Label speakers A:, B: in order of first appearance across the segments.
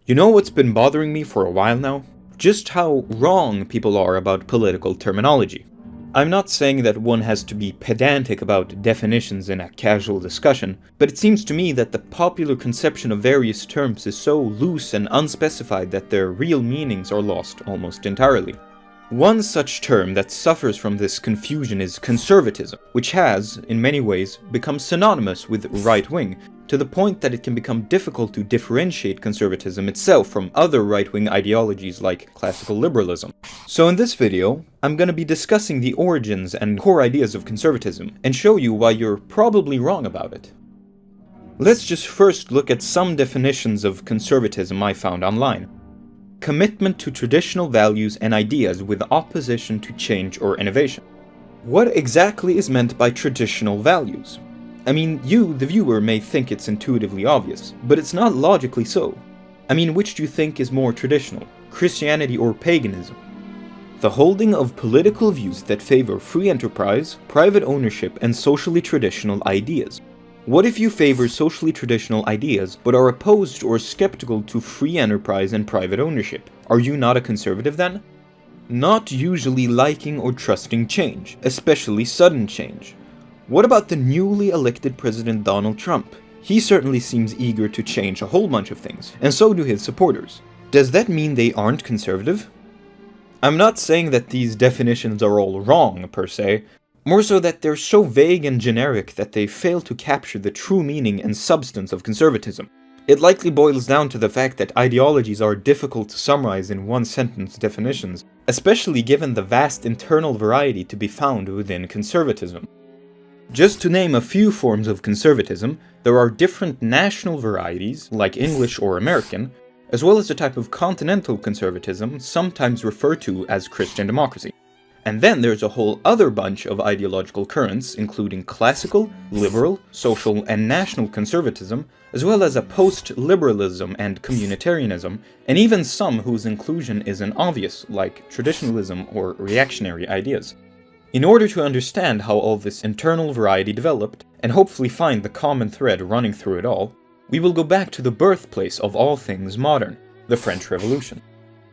A: You know what's been bothering me for a while now? Just how wrong people are about political terminology. I'm not saying that one has to be pedantic about definitions in a casual discussion, but it seems to me that the popular conception of various terms is so loose and unspecified that their real meanings are lost almost entirely. One such term that suffers from this confusion is conservatism, which has, in many ways, become synonymous with right-wing, to the point that it can become difficult to differentiate conservatism itself from other right-wing ideologies like classical liberalism. So in this video, I'm going to be discussing the origins and core ideas of conservatism, and show you why you're probably wrong about it. Let's just first look at some definitions of conservatism I found online. Commitment to traditional values and ideas with opposition to change or innovation. What exactly is meant by traditional values? I mean, you, the viewer, may think it's intuitively obvious, but it's not logically so. I mean, which do you think is more traditional, Christianity or paganism? The holding of political views that favor free enterprise, private ownership, and socially traditional ideas. What if you favor socially traditional ideas, but are opposed or skeptical to free enterprise and private ownership? Are you not a conservative then? Not usually liking or trusting change, especially sudden change. What about the newly elected President Donald Trump? He certainly seems eager to change a whole bunch of things, and so do his supporters. Does that mean they aren't conservative? I'm not saying that these definitions are all wrong, per se, more so that they're so vague and generic that they fail to capture the true meaning and substance of conservatism. It likely boils down to the fact that ideologies are difficult to summarize in one-sentence definitions, especially given the vast internal variety to be found within conservatism. Just to name a few forms of conservatism, there are different national varieties, like English or American, as well as a type of continental conservatism, sometimes referred to as Christian democracy. And then there's a whole other bunch of ideological currents, including classical, liberal, social, and national conservatism, as well as a post-liberalism and communitarianism, and even some whose inclusion isn't obvious, like traditionalism or reactionary ideas. In order to understand how all this internal variety developed, and hopefully find the common thread running through it all, we will go back to the birthplace of all things modern, the French Revolution.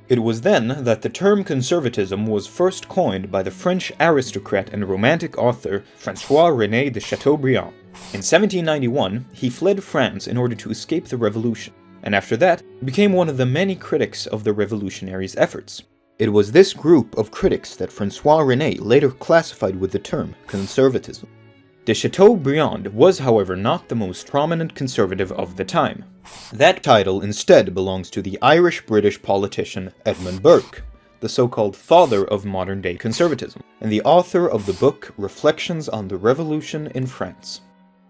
A: It was then that the term conservatism was first coined by the French aristocrat and romantic author François-René de Chateaubriand. In 1791, he fled France in order to escape the revolution, and after that, became one of the many critics of the revolutionaries' efforts. It was this group of critics that François-René later classified with the term conservatism. De Chateaubriand was, however, not the most prominent conservative of the time. That title instead belongs to the Irish-British politician Edmund Burke, the so-called father of modern-day conservatism, and the author of the book Reflections on the Revolution in France.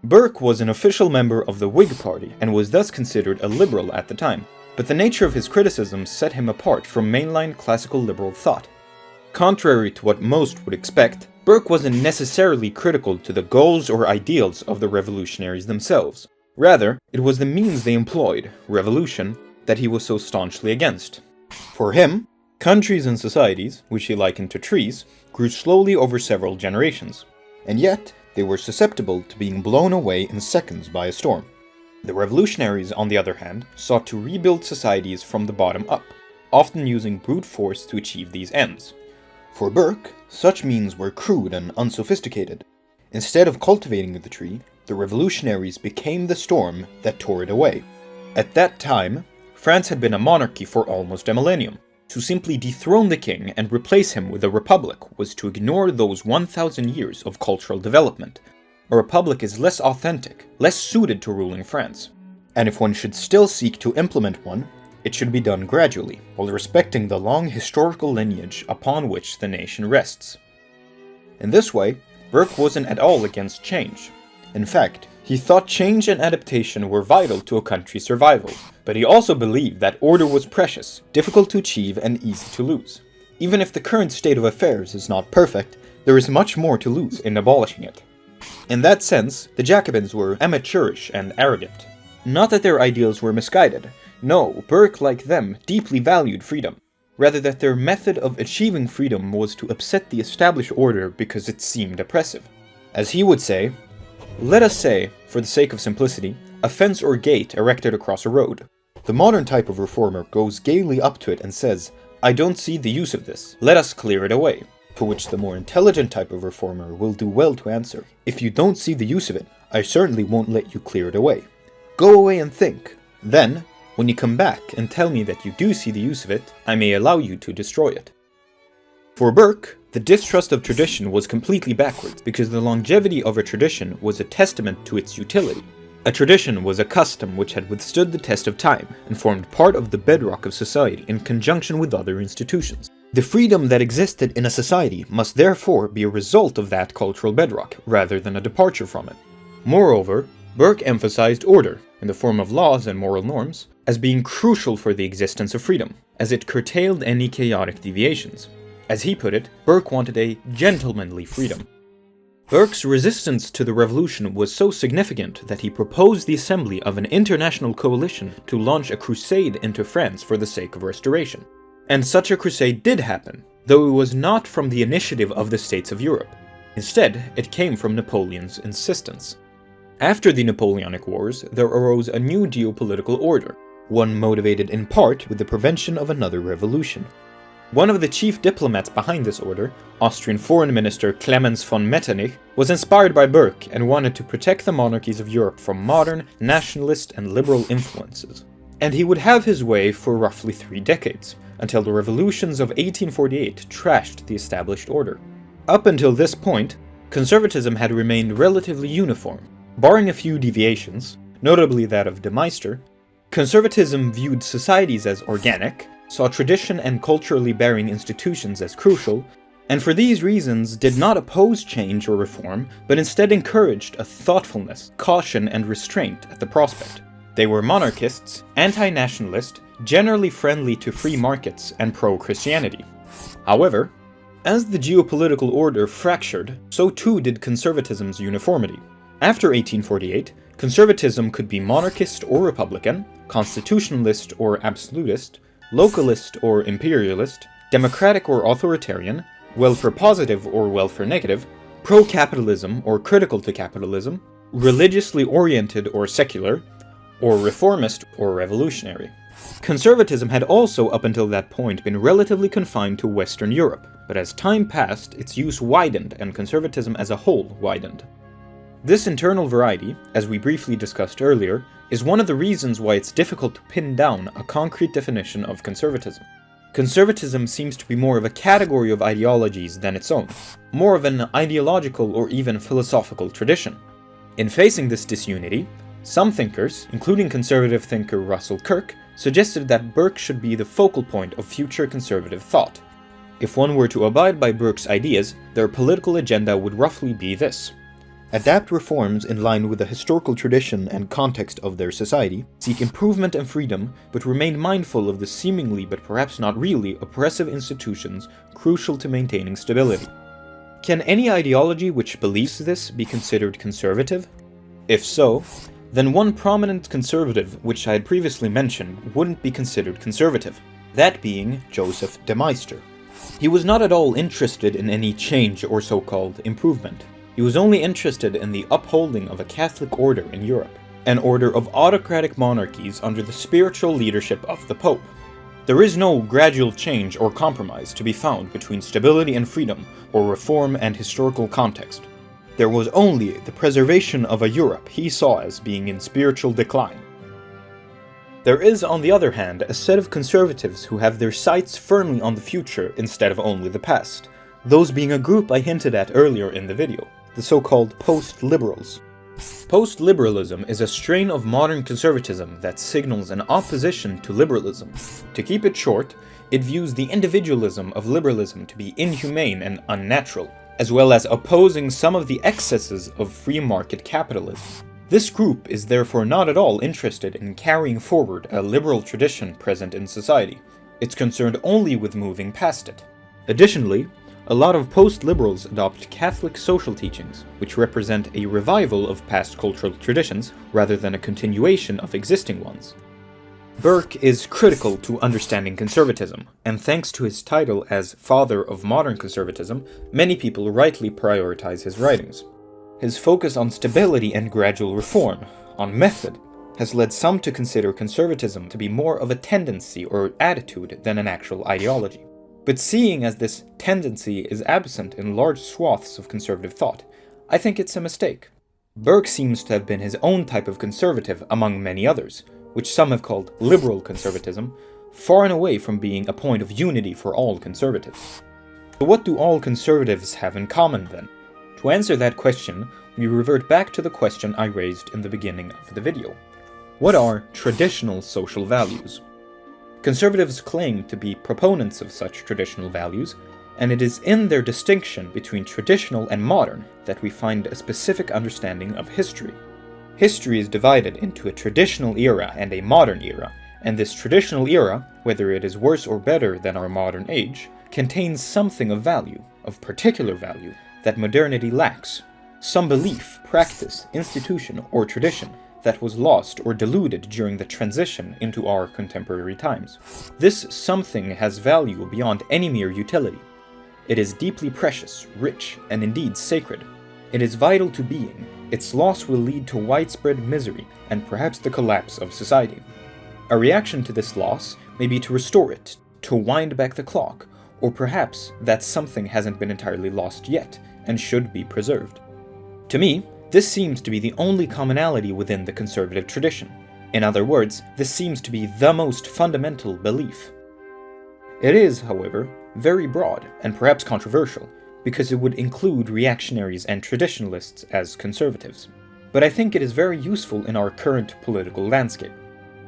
A: Burke was an official member of the Whig Party and was thus considered a liberal at the time, but the nature of his criticisms set him apart from mainline classical liberal thought. Contrary to what most would expect, Burke wasn't necessarily critical to the goals or ideals of the revolutionaries themselves. Rather, it was the means they employed, revolution, that he was so staunchly against. For him, countries and societies, which he likened to trees, grew slowly over several generations, and yet they were susceptible to being blown away in seconds by a storm. The revolutionaries, on the other hand, sought to rebuild societies from the bottom up, often using brute force to achieve these ends. For Burke, such means were crude and unsophisticated. Instead of cultivating the tree, the revolutionaries became the storm that tore it away. At that time, France had been a monarchy for almost a millennium. To simply dethrone the king and replace him with a republic was to ignore those 1,000 years of cultural development. A republic is less authentic, less suited to ruling France. And if one should still seek to implement one, it should be done gradually, while respecting the long historical lineage upon which the nation rests. In this way, Burke wasn't at all against change. In fact, he thought change and adaptation were vital to a country's survival, but he also believed that order was precious, difficult to achieve, and easy to lose. Even if the current state of affairs is not perfect, there is much more to lose in abolishing it. In that sense, the Jacobins were amateurish and arrogant. Not that their ideals were misguided. No, Burke, like them, deeply valued freedom. Rather that their method of achieving freedom was to upset the established order because it seemed oppressive. As he would say, let us say, for the sake of simplicity, a fence or gate erected across a road. The modern type of reformer goes gaily up to it and says, "I don't see the use of this, let us clear it away." To which the more intelligent type of reformer will do well to answer, "If you don't see the use of it, I certainly won't let you clear it away. Go away and think. Then, when you come back and tell me that you do see the use of it, I may allow you to destroy it." For Burke, the distrust of tradition was completely backwards, because the longevity of a tradition was a testament to its utility. A tradition was a custom which had withstood the test of time, and formed part of the bedrock of society in conjunction with other institutions. The freedom that existed in a society must therefore be a result of that cultural bedrock, rather than a departure from it. Moreover, Burke emphasized order, in the form of laws and moral norms, as being crucial for the existence of freedom, as it curtailed any chaotic deviations. As he put it, Burke wanted a gentlemanly freedom. Burke's resistance to the revolution was so significant that he proposed the assembly of an international coalition to launch a crusade into France for the sake of restoration. And such a crusade did happen, though it was not from the initiative of the states of Europe. Instead, it came from Napoleon's insistence. After the Napoleonic Wars, there arose a new geopolitical order, one motivated in part with the prevention of another revolution. One of the chief diplomats behind this order, Austrian Foreign Minister Clemens von Metternich, was inspired by Burke and wanted to protect the monarchies of Europe from modern, nationalist and liberal influences. And he would have his way for roughly 3 decades, until the revolutions of 1848 trashed the established order. Up until this point, conservatism had remained relatively uniform. Barring a few deviations, notably that of de Meister, conservatism viewed societies as organic, saw tradition and culturally bearing institutions as crucial, and for these reasons did not oppose change or reform, but instead encouraged a thoughtfulness, caution and restraint at the prospect. They were monarchists, anti-nationalist, generally friendly to free markets, and pro-Christianity. However, as the geopolitical order fractured, so too did conservatism's uniformity. After 1848, conservatism could be monarchist or republican, constitutionalist or absolutist, localist or imperialist, democratic or authoritarian, welfare positive or welfare negative, pro-capitalism or critical to capitalism, religiously oriented or secular, or reformist or revolutionary. Conservatism had also up until that point been relatively confined to Western Europe, but as time passed, its use widened and conservatism as a whole widened. This internal variety, as we briefly discussed earlier, is one of the reasons why it's difficult to pin down a concrete definition of conservatism. Conservatism seems to be more of a category of ideologies than its own, more of an ideological or even philosophical tradition. In facing this disunity, some thinkers, including conservative thinker Russell Kirk, suggested that Burke should be the focal point of future conservative thought. If one were to abide by Burke's ideas, their political agenda would roughly be this: adapt reforms in line with the historical tradition and context of their society, seek improvement and freedom, but remain mindful of the seemingly but perhaps not really oppressive institutions crucial to maintaining stability. Can any ideology which believes this be considered conservative? If so, then one prominent conservative which I had previously mentioned wouldn't be considered conservative, that being Joseph de Maistre. He was not at all interested in any change or so-called improvement. He was only interested in the upholding of a Catholic order in Europe, an order of autocratic monarchies under the spiritual leadership of the Pope. There is no gradual change or compromise to be found between stability and freedom, or reform and historical context. There was only the preservation of a Europe he saw as being in spiritual decline. There is, on the other hand, a set of conservatives who have their sights firmly on the future instead of only the past, those being a group I hinted at earlier in the video, the so-called post-liberals. Post-liberalism is a strain of modern conservatism that signals an opposition to liberalism. To keep it short, it views the individualism of liberalism to be inhumane and unnatural, as well as opposing some of the excesses of free market capitalism. This group is therefore not at all interested in carrying forward a liberal tradition present in society. It's concerned only with moving past it. Additionally, a lot of post-liberals adopt Catholic social teachings, which represent a revival of past cultural traditions rather than a continuation of existing ones. Burke is critical to understanding conservatism, and thanks to his title as Father of Modern Conservatism, many people rightly prioritize his writings. His focus on stability and gradual reform, on method, has led some to consider conservatism to be more of a tendency or attitude than an actual ideology. But seeing as this tendency is absent in large swaths of conservative thought, I think it's a mistake. Burke seems to have been his own type of conservative among many others, which some have called liberal conservatism, far and away from being a point of unity for all conservatives. So what do all conservatives have in common then? To answer that question, we revert back to the question I raised in the beginning of the video. What are traditional social values? Conservatives claim to be proponents of such traditional values, and it is in their distinction between traditional and modern that we find a specific understanding of history. History is divided into a traditional era and a modern era, and this traditional era, whether it is worse or better than our modern age, contains something of value, of particular value, that modernity lacks. Some belief, practice, institution, or tradition that was lost or diluted during the transition into our contemporary times. This something has value beyond any mere utility. It is deeply precious, rich, and indeed sacred. It is vital to being. Its loss will lead to widespread misery and perhaps the collapse of society. A reaction to this loss may be to restore it, to wind back the clock, or perhaps that something hasn't been entirely lost yet and should be preserved. To me, this seems to be the only commonality within the conservative tradition. In other words, this seems to be the most fundamental belief. It is, however, very broad and perhaps controversial, because it would include reactionaries and traditionalists as conservatives. But I think it is very useful in our current political landscape.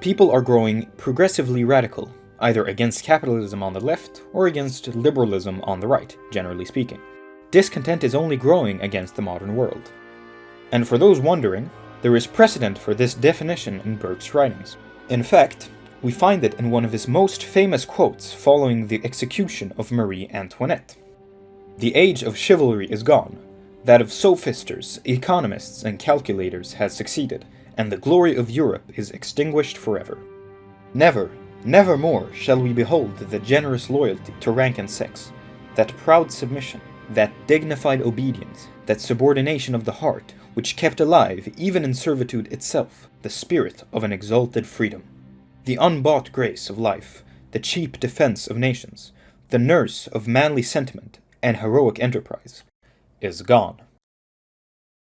A: People are growing progressively radical, either against capitalism on the left or against liberalism on the right, generally speaking. Discontent is only growing against the modern world. And for those wondering, there is precedent for this definition in Burke's writings. In fact, we find it in one of his most famous quotes following the execution of Marie Antoinette. "The age of chivalry is gone. That of sophisters, economists, and calculators has succeeded, and the glory of Europe is extinguished forever. Never, never more shall we behold the generous loyalty to rank and sex, that proud submission, that dignified obedience, that subordination of the heart, which kept alive, even in servitude itself, the spirit of an exalted freedom. The unbought grace of life, the cheap defense of nations, the nurse of manly sentiment and heroic enterprise, is gone."